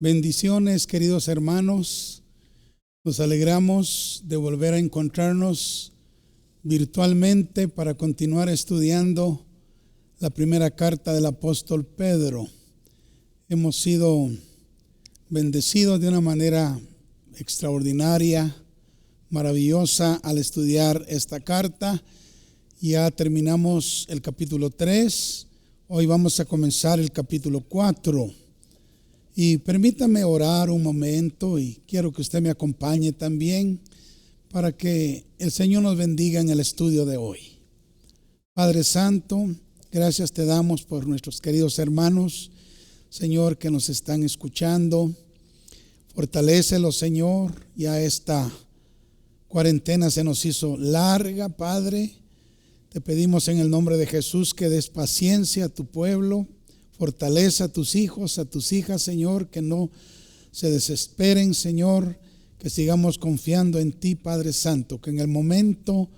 Bendiciones, queridos hermanos. Nos alegramos de volver a encontrarnos virtualmente para continuar estudiando la primera carta del apóstol Pedro. Hemos sido bendecidos de una manera extraordinaria, maravillosa al estudiar esta carta. Ya terminamos el capítulo 3. Hoy vamos a comenzar el capítulo 4. Y permítame orar un momento y quiero que usted me acompañe también para que el Señor nos bendiga en el estudio de hoy. Padre Santo, gracias te damos por nuestros queridos hermanos, Señor, que nos están escuchando. Fortalécelos, Señor. Ya esta cuarentena se nos hizo larga, Padre. Te pedimos en el nombre de Jesús que des paciencia a tu pueblo. Fortaleza a tus hijos, a tus hijas, Señor, que no se desesperen, Señor, que sigamos confiando en ti, Padre Santo, que en el momento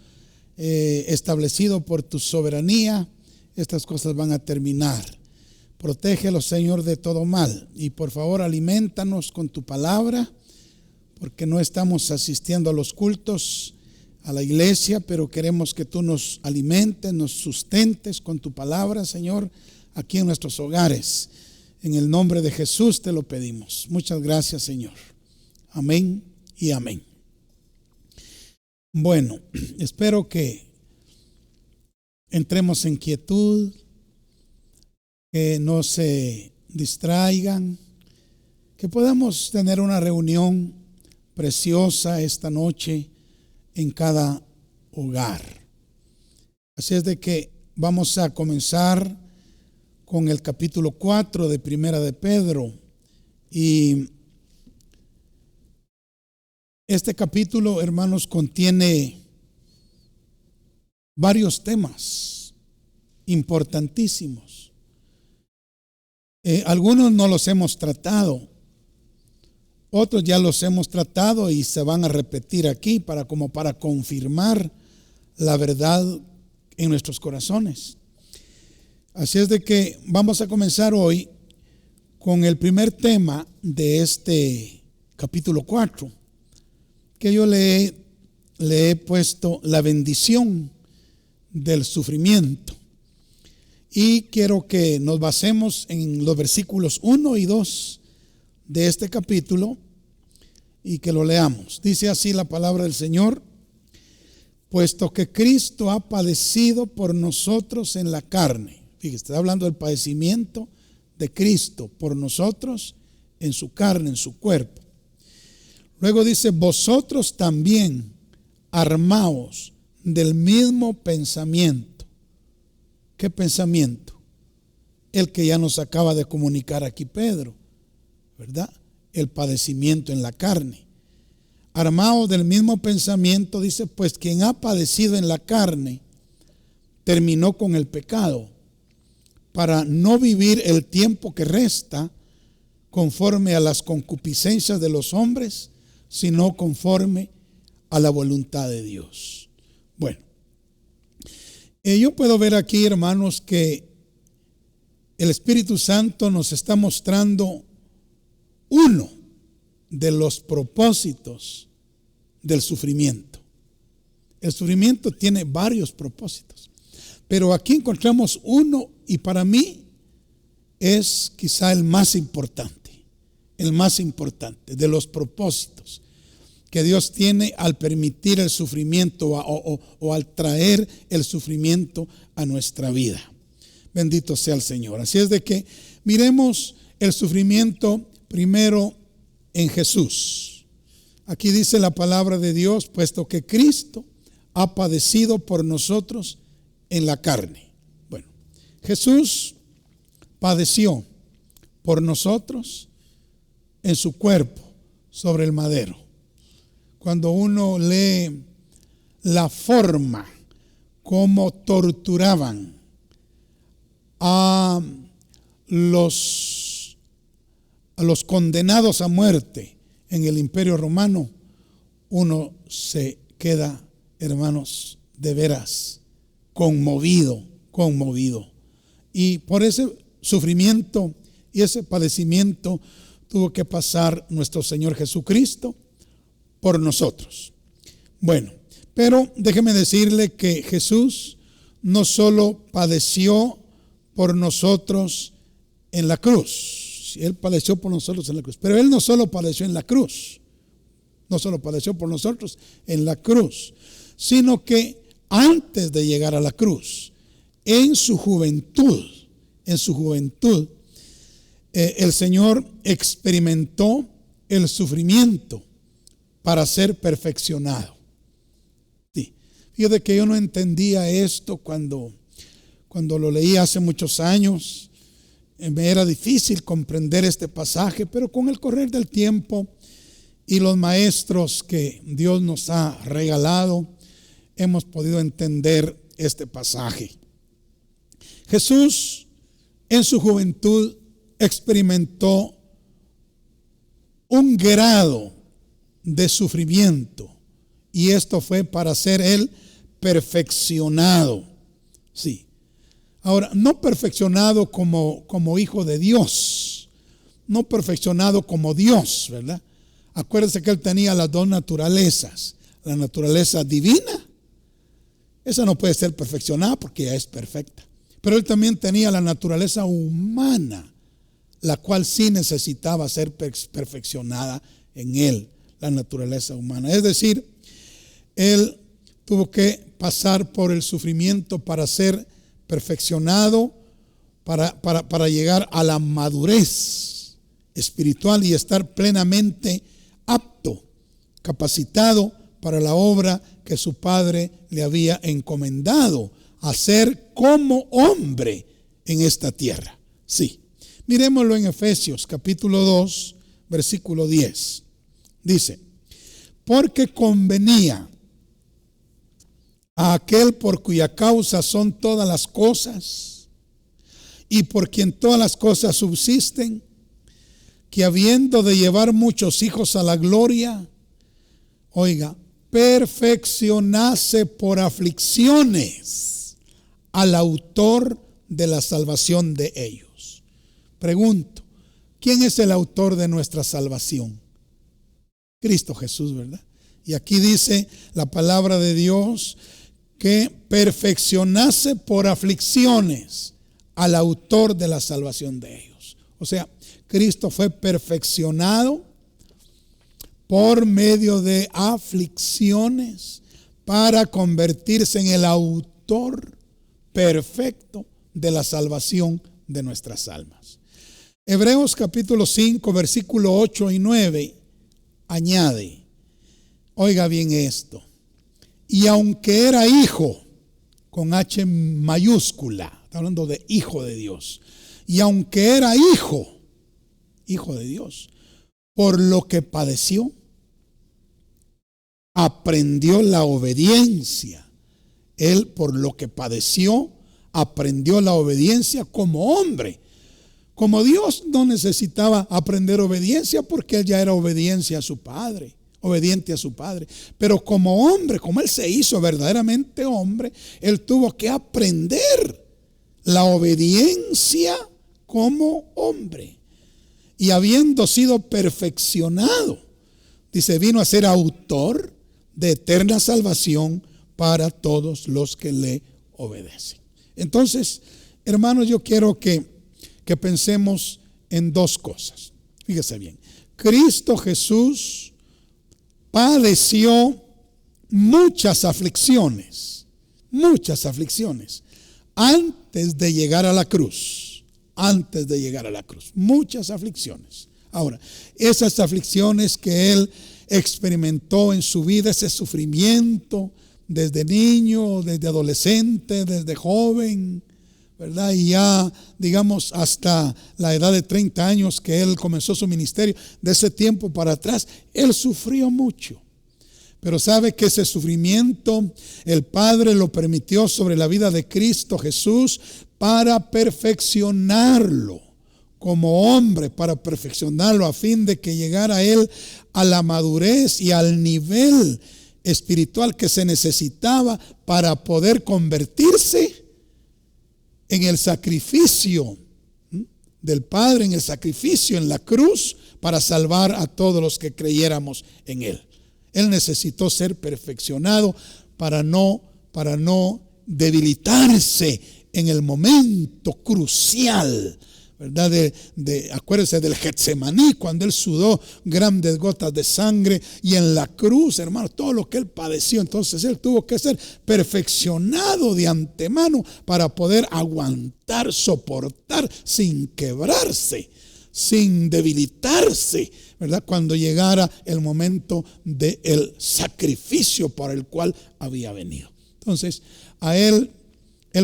establecido por tu soberanía, estas cosas van a terminar. Protégelos, Señor, de todo mal y por favor aliméntanos con tu palabra, porque no estamos asistiendo a los cultos, a la iglesia, pero queremos que tú nos alimentes, nos sustentes con tu palabra, Señor, aquí en nuestros hogares. En el nombre de Jesús te lo pedimos. Muchas gracias, Señor. Amén y amén. Bueno, espero que entremos en quietud, que no se distraigan, que podamos tener una reunión preciosa esta noche en cada hogar. Así es de que vamos a comenzar con el capítulo 4 de Primera de Pedro. Y este capítulo, hermanos, contiene varios temas importantísimos. Algunos no los hemos tratado, otros ya los hemos tratado y se van a repetir aquí para confirmar la verdad en nuestros corazones. Así es de que vamos a comenzar hoy con el primer tema de este capítulo 4, que yo le he puesto la bendición del sufrimiento. Y quiero que nos basemos en los versículos 1 y 2 de este capítulo y que lo leamos. Dice así la palabra del Señor: puesto que Cristo ha padecido por nosotros en la carne. Fíjese, está hablando del padecimiento de Cristo por nosotros en su carne, en su cuerpo. Luego dice: vosotros también armaos del mismo pensamiento. ¿Qué pensamiento? El que ya nos acaba de comunicar aquí Pedro, ¿verdad? El padecimiento en la carne. Armaos del mismo pensamiento, dice, pues quien ha padecido en la carne terminó con el pecado, para no vivir el tiempo que resta conforme a las concupiscencias de los hombres, sino conforme a la voluntad de Dios. Bueno, yo puedo ver aquí, hermanos, que el Espíritu Santo nos está mostrando uno de los propósitos del sufrimiento. El sufrimiento tiene varios propósitos, pero aquí encontramos uno, y para mí es quizá el más importante de los propósitos que Dios tiene al permitir el sufrimiento o al traer el sufrimiento a nuestra vida. Bendito sea el Señor. Así es de que miremos el sufrimiento primero en Jesús. Aquí dice la palabra de Dios: puesto que Cristo ha padecido por nosotros en la carne. Bueno, Jesús padeció por nosotros en su cuerpo sobre el madero. Cuando uno lee la forma como torturaban a los condenados a muerte en el Imperio Romano, uno se queda, hermanos, de veras conmovido. Y por ese sufrimiento y ese padecimiento tuvo que pasar nuestro Señor Jesucristo por nosotros. Bueno, pero déjeme decirle que Jesús no solo padeció por nosotros en la cruz. Él padeció por nosotros en la cruz. Pero Él no solo padeció en la cruz. No solo padeció por nosotros en la cruz, sino que antes de llegar a la cruz, en su juventud, el Señor experimentó el sufrimiento para ser perfeccionado. Sí. Fíjate que yo no entendía esto cuando lo leí hace muchos años. Me era difícil comprender este pasaje, pero con el correr del tiempo y los maestros que Dios nos ha regalado, hemos podido entender este pasaje. Jesús en su juventud experimentó un grado de sufrimiento, y esto fue para ser él perfeccionado. Sí. Ahora, no perfeccionado como hijo de Dios, no perfeccionado como Dios, ¿verdad? Acuérdense que él tenía las dos naturalezas, la naturaleza divina, esa no puede ser perfeccionada porque ya es perfecta, pero él también tenía la naturaleza humana, la cual sí necesitaba ser perfeccionada en él, la naturaleza humana. Es decir, él tuvo que pasar por el sufrimiento para ser perfeccionado, para llegar a la madurez espiritual y estar plenamente apto, capacitado para la obra que su padre le había encomendado, hacer como hombre en esta tierra. Sí. Miremoslo en Efesios capítulo 2, versículo 10. Dice: porque convenía a aquel por cuya causa son todas las cosas y por quien todas las cosas subsisten, que habiendo de llevar muchos hijos a la gloria, oiga, perfeccionase por aflicciones al autor de la salvación de ellos. Pregunto, ¿quién es el autor de nuestra salvación? Cristo Jesús, ¿verdad? Y aquí dice la palabra de Dios que perfeccionase por aflicciones al autor de la salvación de ellos. O sea, Cristo fue perfeccionado por medio de aflicciones para convertirse en el autor perfecto de la salvación de nuestras almas. Hebreos capítulo 5, versículo 8 y 9 añade, oiga bien esto: y aunque era hijo, con H mayúscula, está hablando de hijo de Dios, y aunque era hijo de Dios, por lo que padeció, aprendió la obediencia. Él, por lo que padeció, aprendió la obediencia como hombre. Como Dios no necesitaba aprender obediencia porque él ya era obediente a su Padre. Pero como hombre, como él se hizo verdaderamente hombre, él tuvo que aprender la obediencia como hombre. Y habiendo sido perfeccionado, dice, vino a ser autor de eterna salvación para todos los que le obedecen. Entonces, hermanos, yo quiero que pensemos en dos cosas. Fíjese bien, Cristo Jesús padeció muchas aflicciones antes de llegar a la cruz. Muchas aflicciones. Ahora, esas aflicciones que él experimentó en su vida, ese sufrimiento desde niño, desde adolescente, desde joven, ¿verdad? Y ya, digamos, hasta la edad de 30 años que él comenzó su ministerio, de ese tiempo para atrás, él sufrió mucho. Pero sabe que ese sufrimiento el Padre lo permitió sobre la vida de Cristo Jesús para perfeccionarlo como hombre, para perfeccionarlo a fin de que llegara él a la madurez y al nivel espiritual que se necesitaba para poder convertirse en el sacrificio del Padre en el sacrificio en la cruz para salvar a todos los que creyéramos en Él. Él necesitó ser perfeccionado para no debilitarse en el momento crucial, ¿verdad? Acuérdense del Getsemaní, cuando Él sudó grandes gotas de sangre, y en la cruz, hermano, todo lo que Él padeció. Entonces Él tuvo que ser perfeccionado de antemano para poder aguantar, soportar sin quebrarse, sin debilitarse, ¿verdad? Cuando llegara el momento del sacrificio por el cual había venido. Entonces, a Él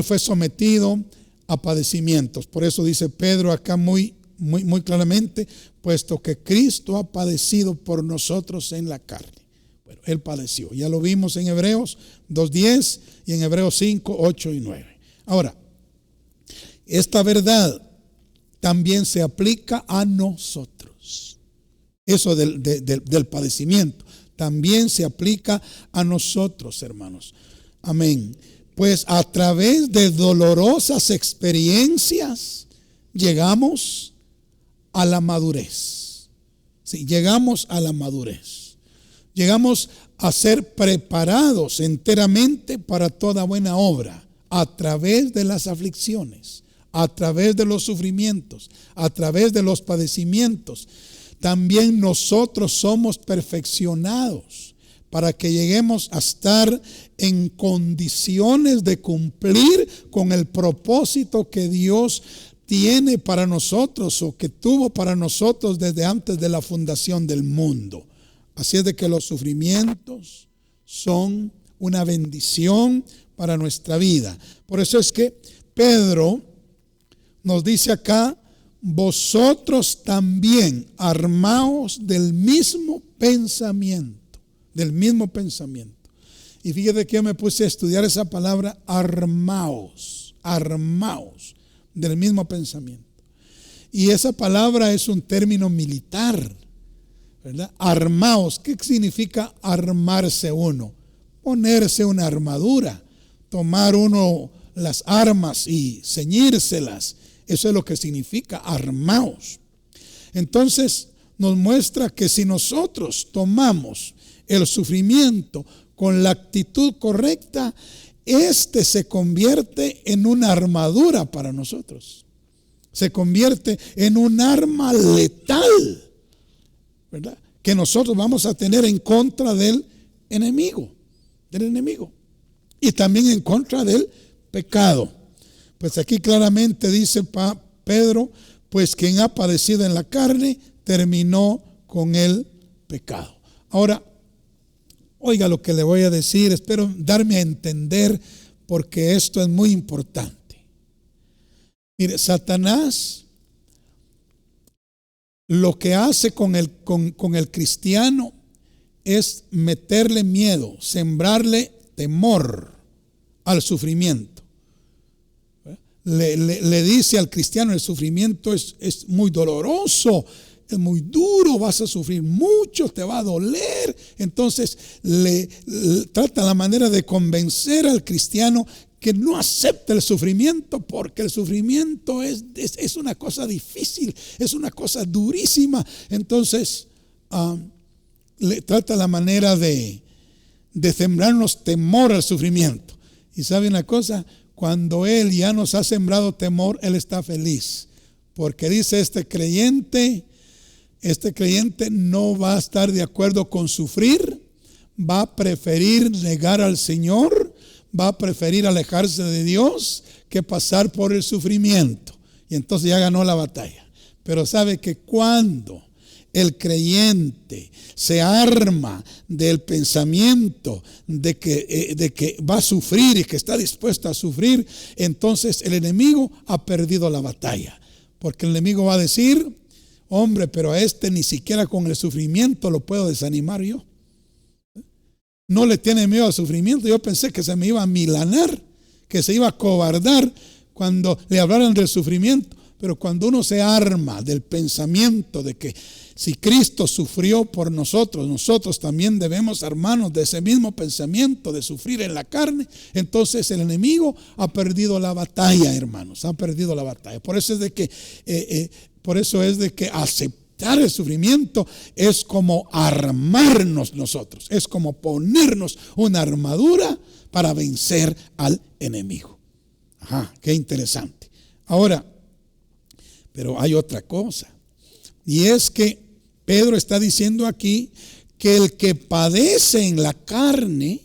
fue sometido a padecimientos. Por eso dice Pedro acá muy claramente, puesto que Cristo ha padecido por nosotros en la carne. Bueno, Él padeció. Ya lo vimos en Hebreos 2:10 y en Hebreos 5:8 y 9. Ahora, esta verdad también se aplica a nosotros. Eso del padecimiento también se aplica a nosotros, hermanos. Amén. Pues a través de dolorosas experiencias llegamos a la madurez. Sí, llegamos a la madurez. Llegamos a ser preparados enteramente para toda buena obra a través de las aflicciones, a través de los sufrimientos, a través de los padecimientos. También nosotros somos perfeccionados para que lleguemos a estar en condiciones de cumplir con el propósito que Dios tiene para nosotros, o que tuvo para nosotros desde antes de la fundación del mundo. Así es de que los sufrimientos son una bendición para nuestra vida. Por eso es que Pedro nos dice acá: vosotros también armaos del mismo pensamiento. Del mismo pensamiento. Y fíjate que yo me puse a estudiar esa palabra, armaos, del mismo pensamiento. Y esa palabra es un término militar, ¿verdad? Armaos. ¿Qué significa armarse uno? Ponerse una armadura, tomar uno las armas y ceñírselas. Eso es lo que significa armaos. Entonces nos muestra que si nosotros tomamos el sufrimiento con la actitud correcta, se convierte en una armadura para nosotros. Se convierte en un arma letal, ¿verdad? Que nosotros vamos a tener en contra del enemigo. Y también en contra del pecado. Pues aquí claramente dice Pedro, pues quien ha padecido en la carne terminó con el pecado. Ahora, oiga lo que le voy a decir, espero darme a entender, porque esto es muy importante. Mire, Satanás lo que hace con el cristiano es meterle miedo, sembrarle temor al sufrimiento. Le dice al cristiano: el sufrimiento es muy doloroso, es muy duro, vas a sufrir mucho, te va a doler. Entonces le trata la manera de convencer al cristiano que no acepte el sufrimiento, porque el sufrimiento es una cosa difícil, es una cosa durísima. Entonces le trata la manera de sembrarnos temor al sufrimiento. Y sabe una cosa, cuando Él ya nos ha sembrado temor, Él está feliz, porque dice: este creyente no va a estar de acuerdo con sufrir, va a preferir negar al Señor, va a preferir alejarse de Dios que pasar por el sufrimiento. Y entonces ya ganó la batalla. Pero sabe que cuando el creyente se arma del pensamiento de que va a sufrir y que está dispuesto a sufrir, entonces el enemigo ha perdido la batalla. Porque el enemigo va a decir: hombre, pero a ni siquiera con el sufrimiento lo puedo desanimar yo. No le tiene miedo al sufrimiento. Yo pensé que se me iba a milanar, que se iba a cobardar cuando le hablaran del sufrimiento. Pero cuando uno se arma del pensamiento de que si Cristo sufrió por nosotros, nosotros también debemos armarnos de ese mismo pensamiento de sufrir en la carne, entonces el enemigo ha perdido la batalla, hermanos, ha perdido la batalla. Por eso es de que aceptar el sufrimiento es como armarnos nosotros, es como ponernos una armadura para vencer al enemigo. Ajá, qué interesante. Ahora, pero hay otra cosa, y es que Pedro está diciendo aquí que el que padece en la carne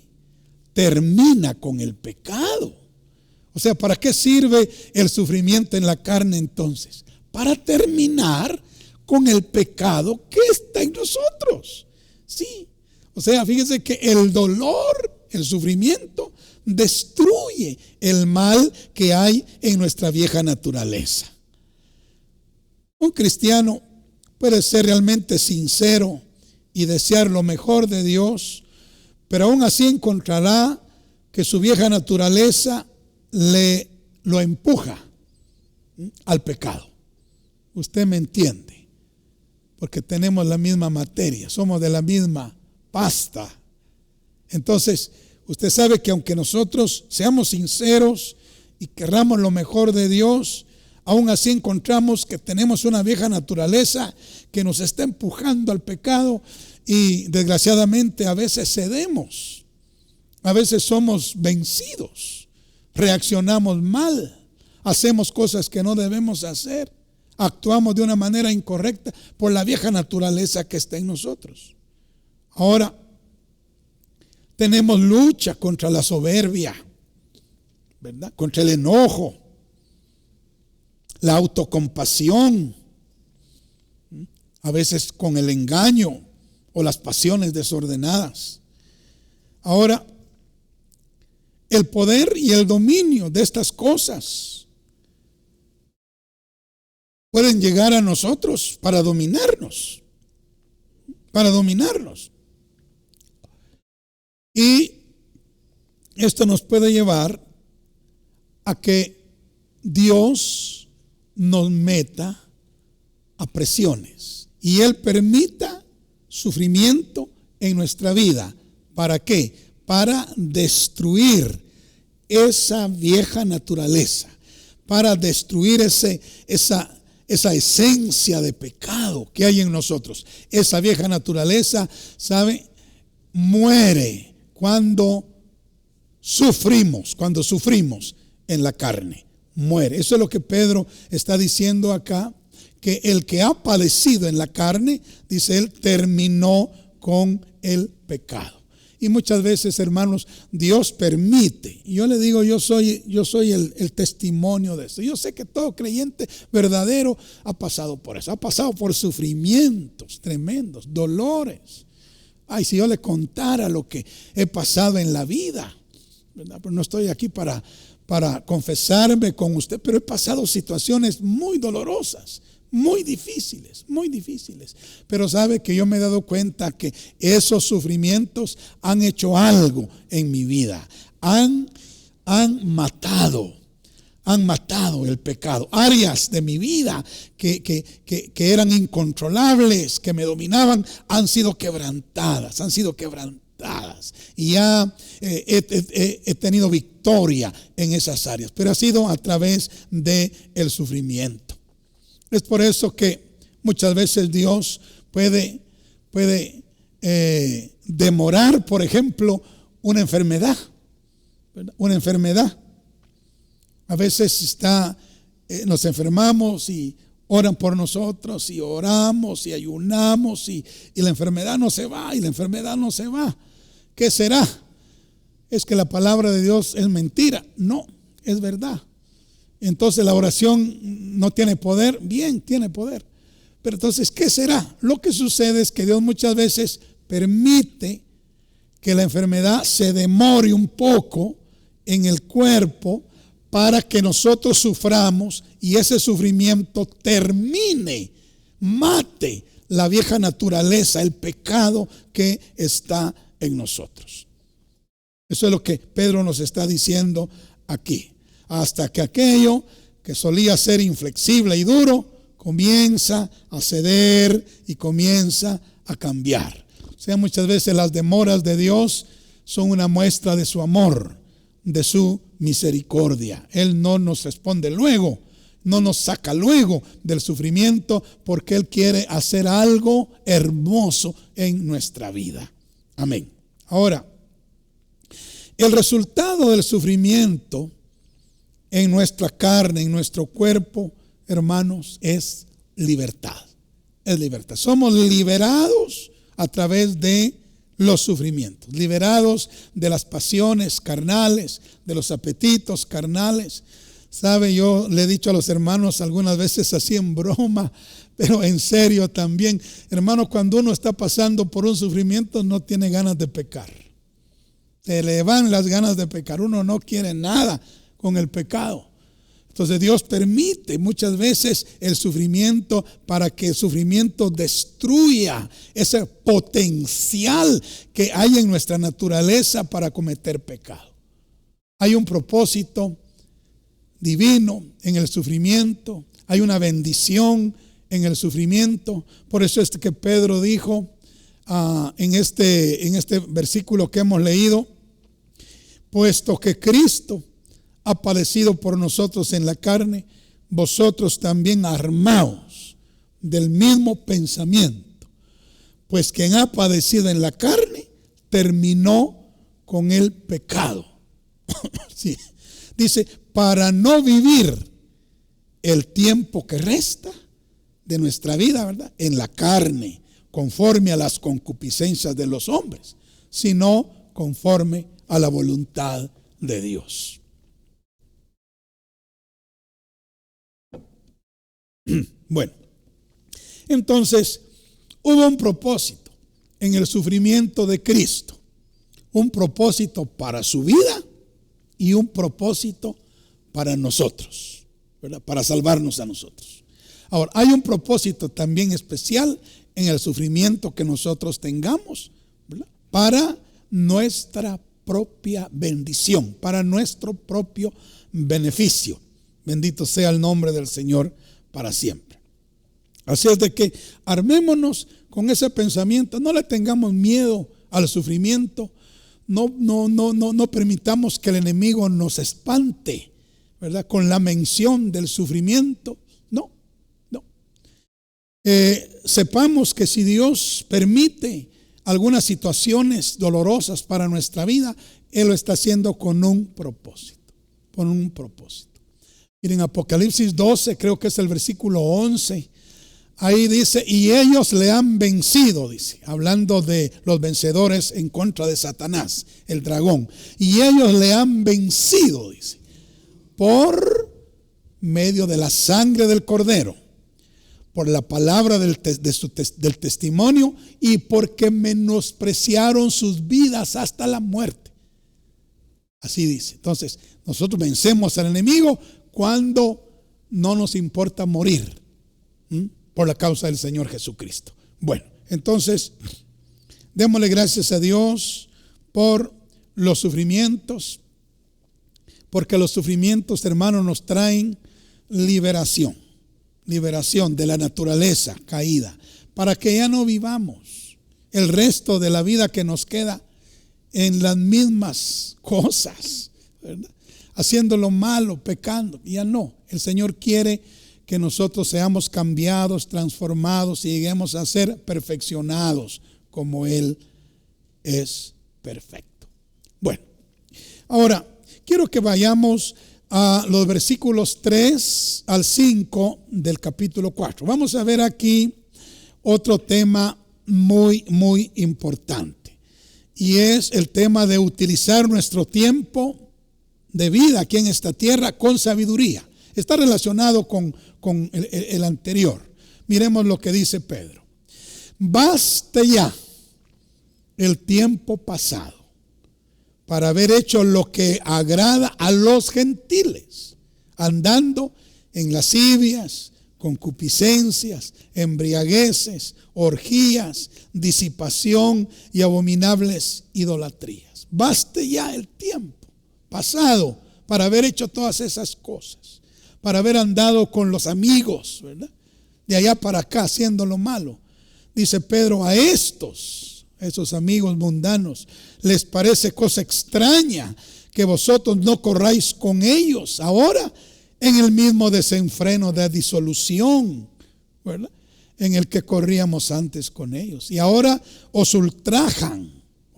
termina con el pecado. O sea, ¿para qué sirve el sufrimiento en la carne entonces? Para terminar con el pecado que está en nosotros. Sí. O sea, fíjense que el dolor, el sufrimiento, destruye el mal que hay en nuestra vieja naturaleza. Un cristiano puede ser realmente sincero y desear lo mejor de Dios, pero aún así encontrará que su vieja naturaleza lo empuja al pecado. Usted me entiende, porque tenemos la misma materia, somos de la misma pasta. Entonces, usted sabe que aunque nosotros seamos sinceros y querramos lo mejor de Dios, aún así encontramos que tenemos una vieja naturaleza que nos está empujando al pecado y desgraciadamente a veces cedemos, a veces somos vencidos, reaccionamos mal, hacemos cosas que no debemos hacer, actuamos de una manera incorrecta por la vieja naturaleza que está en nosotros. Ahora, tenemos lucha contra la soberbia, ¿verdad? Contra el enojo, la autocompasión, a veces con el engaño o las pasiones desordenadas. Ahora, el poder y el dominio de estas cosas pueden llegar a nosotros para dominarnos. Y esto nos puede llevar a que Dios nos meta a presiones y Él permita sufrimiento en nuestra vida. ¿Para qué? Para destruir esa vieja naturaleza, para destruir esa esencia de pecado que hay en nosotros. Esa vieja naturaleza, ¿sabe? Muere cuando sufrimos en la carne. Muere. Eso es lo que Pedro está diciendo acá, que el que ha padecido en la carne, dice él, terminó con el pecado. Y muchas veces, hermanos, Dios permite. Y yo le digo, yo soy el testimonio de eso. Yo sé que todo creyente verdadero ha pasado por eso. Ha pasado por sufrimientos tremendos, dolores. Ay, si yo le contara lo que he pasado en la vida, ¿verdad? Pero no estoy aquí para confesarme con usted, pero he pasado situaciones muy dolorosas, muy difíciles. Pero sabe que yo me he dado cuenta que esos sufrimientos han hecho algo en mi vida. Han matado el pecado. Áreas de mi vida que eran incontrolables, que me dominaban, han sido quebrantadas. Y ya he tenido victoria en esas áreas, pero ha sido a través del sufrimiento. Es por eso que muchas veces Dios puede demorar, por ejemplo, una enfermedad, ¿verdad? Una enfermedad. A veces nos enfermamos y oran por nosotros y oramos y ayunamos y la enfermedad no se va. ¿Qué será? ¿Es que la palabra de Dios es mentira? No, es verdad. Entonces la oración no tiene poder. Bien, tiene poder. Pero entonces, ¿qué será? Lo que sucede es que Dios muchas veces permite que la enfermedad se demore un poco en el cuerpo para que nosotros suframos y ese sufrimiento termine, mate la vieja naturaleza, el pecado que está en nosotros. Eso es lo que Pedro nos está diciendo aquí. Hasta que aquello que solía ser inflexible y duro, comienza a ceder y comienza a cambiar. O sea, muchas veces las demoras de Dios son una muestra de su amor, de su misericordia. Él no nos responde luego, no nos saca luego del sufrimiento, porque Él quiere hacer algo hermoso en nuestra vida. Amén. Ahora, el resultado del sufrimiento en nuestra carne, en nuestro cuerpo, hermanos, es libertad. Es libertad. Somos liberados a través de los sufrimientos, liberados de las pasiones carnales, de los apetitos carnales. Sabe, yo le he dicho a los hermanos algunas veces así en broma, pero en serio también, hermano, cuando uno está pasando por un sufrimiento no tiene ganas de pecar. Se le van las ganas de pecar, uno no quiere nada con el pecado. Entonces Dios permite muchas veces el sufrimiento para que el sufrimiento destruya ese potencial que hay en nuestra naturaleza para cometer pecado. Hay un propósito divino en el sufrimiento, hay una bendición en el sufrimiento. Por eso es que Pedro dijo en este versículo que hemos leído: puesto que Cristo ha padecido por nosotros en la carne, vosotros también armaos del mismo pensamiento, pues quien ha padecido en la carne terminó con el pecado. Sí. Dice, para no vivir el tiempo que resta de nuestra vida, ¿verdad?, en la carne, conforme a las concupiscencias de los hombres, sino conforme a la voluntad de Dios. Bueno, entonces hubo un propósito en el sufrimiento de Cristo, un propósito para su vida y un propósito para nosotros, ¿verdad?, para salvarnos a nosotros. Ahora, hay un propósito también especial en el sufrimiento que nosotros tengamos, ¿verdad?, para nuestra propia bendición, para nuestro propio beneficio. Bendito sea el nombre del Señor para siempre. Así es de que armémonos con ese pensamiento, no le tengamos miedo al sufrimiento, no permitamos que el enemigo nos espante, ¿verdad?, con la mención del sufrimiento. No. Sepamos que si Dios permite algunas situaciones dolorosas para nuestra vida, Él lo está haciendo con un propósito. Miren, Apocalipsis 12, creo que es el versículo 11. Ahí dice, y ellos le han vencido, dice, hablando de los vencedores en contra de Satanás, el dragón. Y ellos le han vencido, dice, por medio de la sangre del Cordero, por la palabra del testimonio, y porque menospreciaron sus vidas hasta la muerte. Así dice. Entonces, nosotros vencemos al enemigo cuando no nos importa morir por la causa del Señor Jesucristo. Bueno, entonces, démosle gracias a Dios por los sufrimientos, porque los sufrimientos, hermanos, nos traen liberación de la naturaleza caída, para que ya no vivamos el resto de la vida que nos queda en las mismas cosas, ¿verdad?, haciendo lo malo, pecando. Ya no, el Señor quiere que nosotros seamos cambiados, transformados y lleguemos a ser perfeccionados como Él es perfecto. Bueno, ahora quiero que vayamos a los versículos 3 al 5 del capítulo 4. Vamos a ver aquí otro tema muy, muy importante, y es el tema de utilizar nuestro tiempo de vida aquí en esta tierra con sabiduría. Está relacionado con el anterior. Miremos lo que dice Pedro. Baste ya el tiempo pasado para haber hecho lo que agrada a los gentiles, andando en lascivias, concupiscencias, embriagueces, orgías, disipación y abominables idolatrías. Baste ya el tiempo pasado para haber hecho todas esas cosas, para haber andado con los amigos, ¿verdad? De allá para acá haciendo lo malo. Dice Pedro, a esos amigos mundanos, les parece cosa extraña que vosotros no corráis con ellos ahora en el mismo desenfreno de disolución, ¿verdad?, en el que corríamos antes con ellos. Y ahora os ultrajan,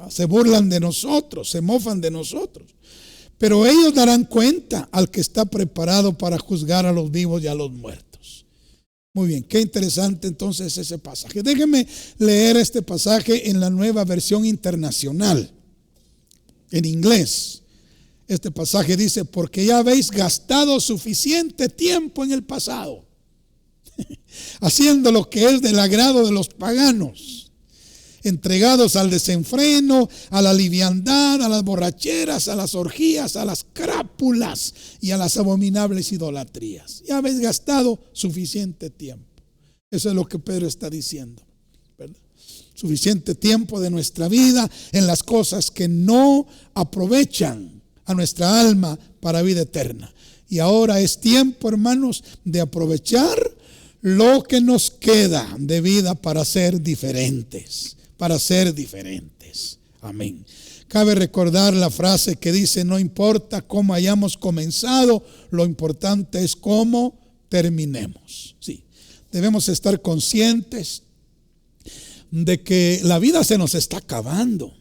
se burlan de nosotros, se mofan de nosotros. Pero ellos darán cuenta al que está preparado para juzgar a los vivos y a los muertos. Muy bien, qué interesante entonces ese pasaje. Déjenme leer este pasaje en la Nueva Versión Internacional, en inglés. Este pasaje dice, porque ya habéis gastado suficiente tiempo en el pasado, haciendo lo que es del agrado de los paganos, entregados al desenfreno, a la liviandad, a las borracheras, a las orgías, a las crápulas y a las abominables idolatrías. Ya habéis gastado suficiente tiempo. Eso es lo que Pedro está diciendo, ¿verdad? Suficiente tiempo de nuestra vida en las cosas que no aprovechan a nuestra alma para vida eterna. Y ahora es tiempo, hermanos, de aprovechar lo que nos queda de vida para ser diferentes. Para ser diferentes. Amén. Cabe recordar la frase que dice, no importa cómo hayamos comenzado, lo importante es cómo terminemos. Sí, debemos estar conscientes de que la vida se nos está acabando.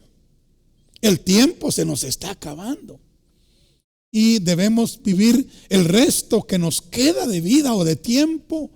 El tiempo se nos está acabando. Y debemos vivir el resto que nos queda de vida o de tiempo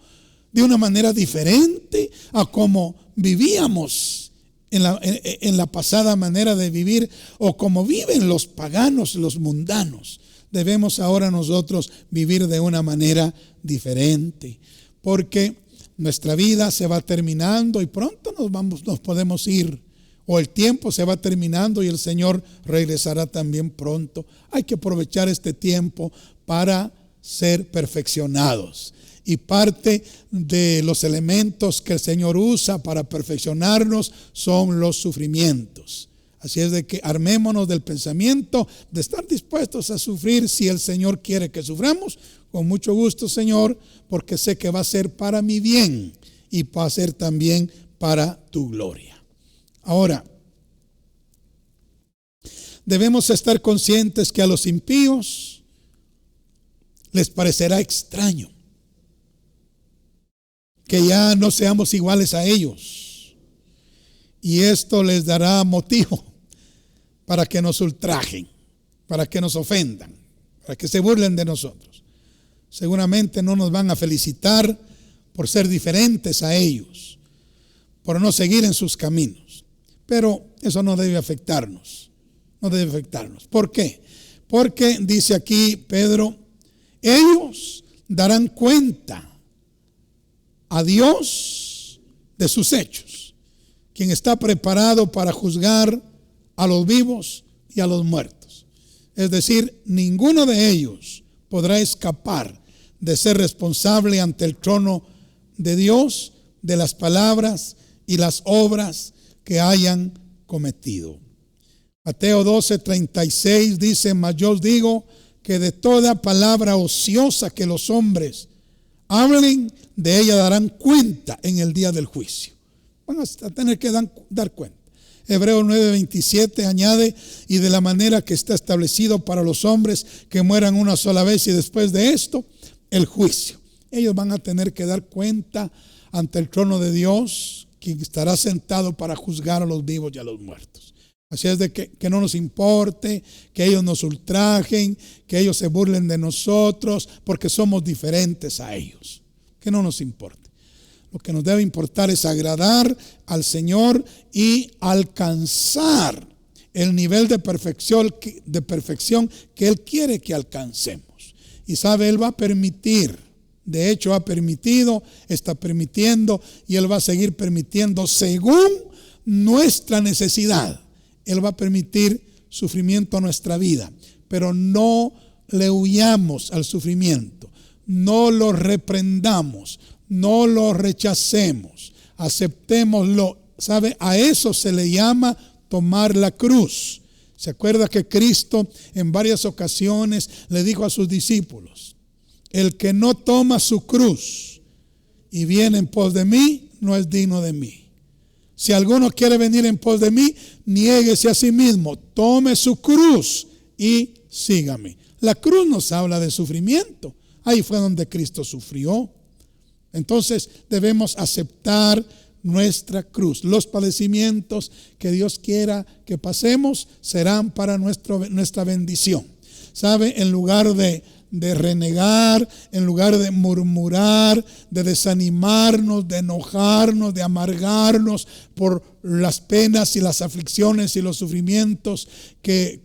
de una manera diferente a como vivíamos en la pasada manera de vivir, o como viven los paganos, los mundanos. Debemos ahora nosotros vivir de una manera diferente, porque nuestra vida se va terminando y pronto nos podemos ir, o el tiempo se va terminando y el Señor regresará también pronto. Hay que aprovechar este tiempo para ser perfeccionados. Y parte de los elementos que el Señor usa para perfeccionarnos son los sufrimientos. Así es de que armémonos del pensamiento de estar dispuestos a sufrir si el Señor quiere que suframos. Con mucho gusto, Señor, porque sé que va a ser para mi bien y va a ser también para tu gloria. Ahora, debemos estar conscientes que a los impíos les parecerá extraño que ya no seamos iguales a ellos, y esto les dará motivo para que nos ultrajen, para que nos ofendan, para que se burlen de nosotros. Seguramente no nos van a felicitar por ser diferentes a ellos, por no seguir en sus caminos, pero eso no debe afectarnos, no debe afectarnos. ¿Por qué? Porque dice aquí Pedro, ellos darán cuenta a Dios de sus hechos, quien está preparado para juzgar a los vivos y a los muertos. Es decir, ninguno de ellos podrá escapar de ser responsable ante el trono de Dios de las palabras y las obras que hayan cometido. Mateo 12:36 dice, mas yo os digo que de toda palabra ociosa que los hombres hablen, de ella darán cuenta en el día del juicio. Van a tener que dar cuenta. Hebreos 9:27 añade, y de la manera que está establecido para los hombres que mueran una sola vez y después de esto, el juicio. Ellos van a tener que dar cuenta ante el trono de Dios, quien estará sentado para juzgar a los vivos y a los muertos. Así es de que no nos importe, que ellos nos ultrajen, que ellos se burlen de nosotros, porque somos diferentes a ellos. Que no nos importe. Lo que nos debe importar es agradar al Señor y alcanzar el nivel de perfección que Él quiere que alcancemos. Y sabe, Él va a permitir, de hecho ha permitido, está permitiendo y Él va a seguir permitiendo según nuestra necesidad. Él va a permitir sufrimiento a nuestra vida, pero no le huyamos al sufrimiento, no lo reprendamos, no lo rechacemos, aceptémoslo. ¿Sabe? A eso se le llama tomar la cruz. ¿Se acuerda que Cristo en varias ocasiones le dijo a sus discípulos El que no toma su cruz y viene en pos de mí, no es digno de mí. Si alguno quiere venir en pos de mí, niéguese a sí mismo, tome su cruz y sígame. La cruz nos habla de sufrimiento. Ahí fue donde Cristo sufrió. Entonces debemos aceptar nuestra cruz. Los padecimientos que Dios quiera que pasemos serán para nuestra bendición. ¿Sabe? En lugar de renegar, en lugar de murmurar, de desanimarnos, de enojarnos, de amargarnos por las penas y las aflicciones y los sufrimientos que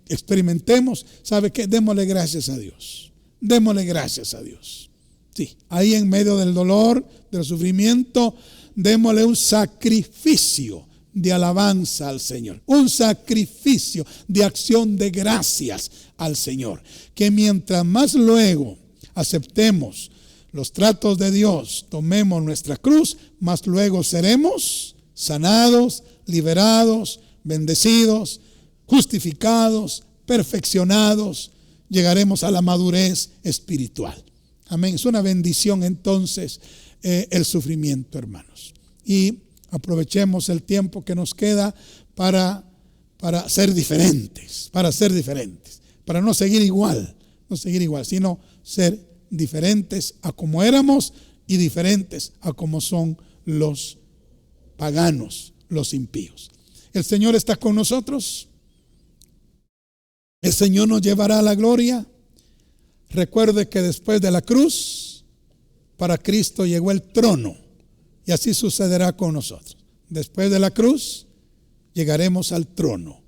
experimentemos, ¿sabe qué? Démosle gracias a Dios. Démosle gracias a Dios. Sí, ahí en medio del dolor, del sufrimiento, démosle un sacrificio de alabanza al Señor, un sacrificio de acción de gracias al Señor, que mientras más luego aceptemos los tratos de Dios, tomemos nuestra cruz, más luego seremos sanados, liberados, bendecidos, justificados, perfeccionados, llegaremos a la madurez espiritual. Amén. Es una bendición entonces el sufrimiento, hermanos. Y aprovechemos el tiempo que nos queda para ser diferentes, para no seguir igual, sino ser diferentes a como éramos y diferentes a como son los paganos, los impíos. El Señor está con nosotros. El Señor nos llevará a la gloria. Recuerde que después de la cruz, para Cristo llegó el trono. Y así sucederá con nosotros. Después de la cruz, llegaremos al trono.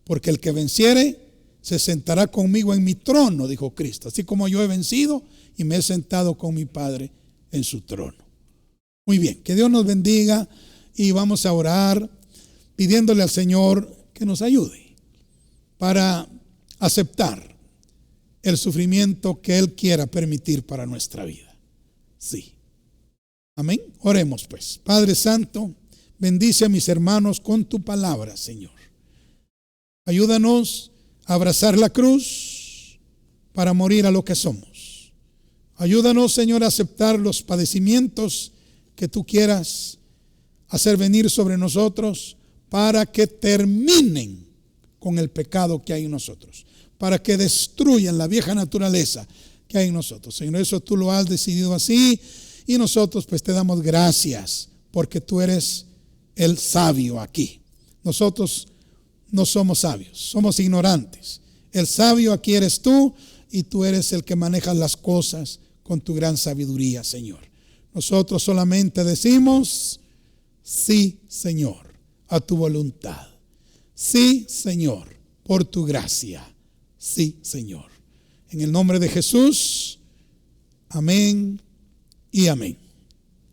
Porque el que venciere, se sentará conmigo en mi trono, dijo Cristo. Así como yo he vencido y me he sentado con mi Padre en su trono. Muy bien, que Dios nos bendiga y vamos a orar pidiéndole al Señor que nos ayude para aceptar el sufrimiento que Él quiera permitir para nuestra vida. Sí. Amén. Oremos pues. Padre Santo, bendice a mis hermanos con tu palabra, Señor. Ayúdanos a abrazar la cruz para morir a lo que somos. Ayúdanos, Señor, a aceptar los padecimientos que tú quieras hacer venir sobre nosotros para que terminen con el pecado que hay en nosotros, para que destruyan la vieja naturaleza que hay en nosotros. Señor, eso tú lo has decidido así y nosotros pues te damos gracias porque tú eres el sabio aquí. Nosotros no somos sabios, somos ignorantes. El sabio aquí eres tú y tú eres el que manejas las cosas con tu gran sabiduría, Señor. Nosotros solamente decimos sí, Señor, a tu voluntad. Sí, Señor, por tu gracia. Sí, Señor. En el nombre de Jesús, amén y amén.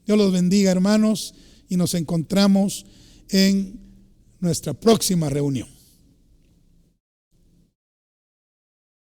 Dios los bendiga, hermanos, y nos encontramos en nuestra próxima reunión.